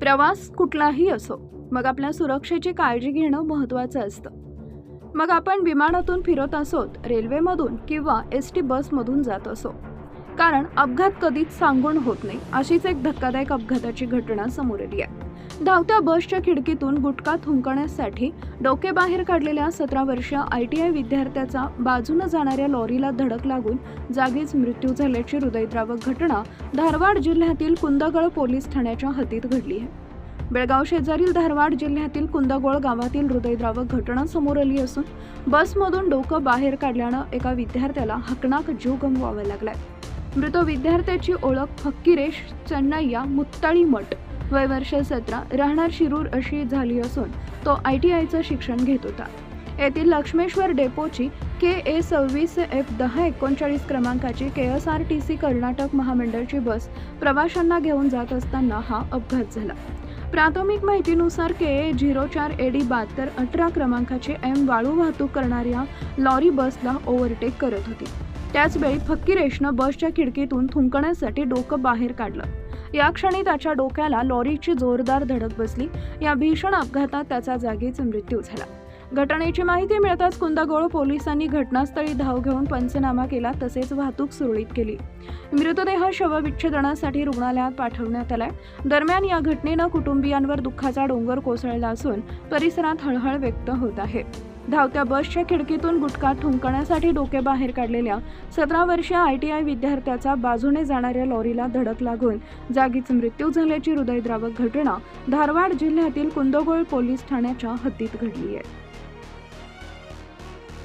प्रवास कुठलाही असो, मग आपल्या सुरक्षेची काळजी घेणं महत्त्वाचं असतं. मग आपण विमानातून फिरत असोत, रेल्वेमधून किंवा एसटी बसमधून जात असो. कारण अपघात कधीच सांगून होत नाही. अशीच एक धक्कादायक अपघाताची घटना समोर आली आहे. धावत्या बसच्या खिडकीतून गुटखा थुंकण्यासाठी डोके बाहेर काढलेल्या 17 वर्षीय ITI विद्यार्थ्याचा बाजूने जाणाऱ्या लॉरीला धडक लागून जागीच मृत्यू झाल्याची हृदयद्रावक घटना धारवाड जिल्ह्यातील कुंदगळ पोलीस ठाण्याच्या हद्दीत घडली आहे. बेळगाव शेजारील धारवाड जिल्ह्यातील कुंदगोळ गावातील हृदयद्रावक घटना समोर आली असून बसमधून डोकं बाहेर काढल्यानं एका विद्यार्थ्याला हकनाक जीव गमवावा लागलाय. मृत विद्यार्थ्याची ओळख फक्किरेश चन्नय्या मुत्ताळीमठ, वय वर्ष 17, राहणार शिरूर अशी झाली असून तो ITIचं शिक्षण घेत होता. येथील लक्ष्मेश्वर डेपोची KA 26F1039 क्रमांकाची KSRTC कर्नाटक महामंडळची बस प्रवाशांना घेऊन जात असताना हा अपघात झाला. प्राथमिक माहितीनुसार KA 04AD7218 क्रमांकाची M वाळू वाहतूक करणाऱ्या लॉरी बसला ओव्हरटेक करत होती. त्याचवेळी फक्किरेशनं बसच्या खिडकीतून थुंकण्यासाठी डोकं बाहेर काढलं. या क्षणी त्याच्या डोक्याला लॉरीची जोरदार धडक बसली. या भीषण अपघातात त्याचा जागीच मृत्यू झाला. घटनेची माहिती मिळताच कुंदगोळ पोलिसांनी घटनास्थळी धाव घेऊन पंचनामा केला, तसेच वाहतूक सुरळीत केली. मृतदेह शवविच्छेदनासाठी रुग्णालयात पाठवण्यात आलाय. दरम्यान या घटनेनं कुटुंबियांवर दुःखाचा डोंगर कोसळला असून परिसरात हळहळ व्यक्त होत आहे. धावत्या बसच्या खिडकीतून गुटखा थुंकण्यासाठी डोके बाहेर काढलेल्या 17 वर्षीय ITI विद्यार्थ्याचा बाजूने जाणाऱ्या लॉरीला धडक लागून जागीच मृत्यू झाल्याची हृदयद्रावक घटना धारवाड जिल्ह्यातील कुंदगोळ पोलीस ठाण्याच्या हद्दीत घडली आहे.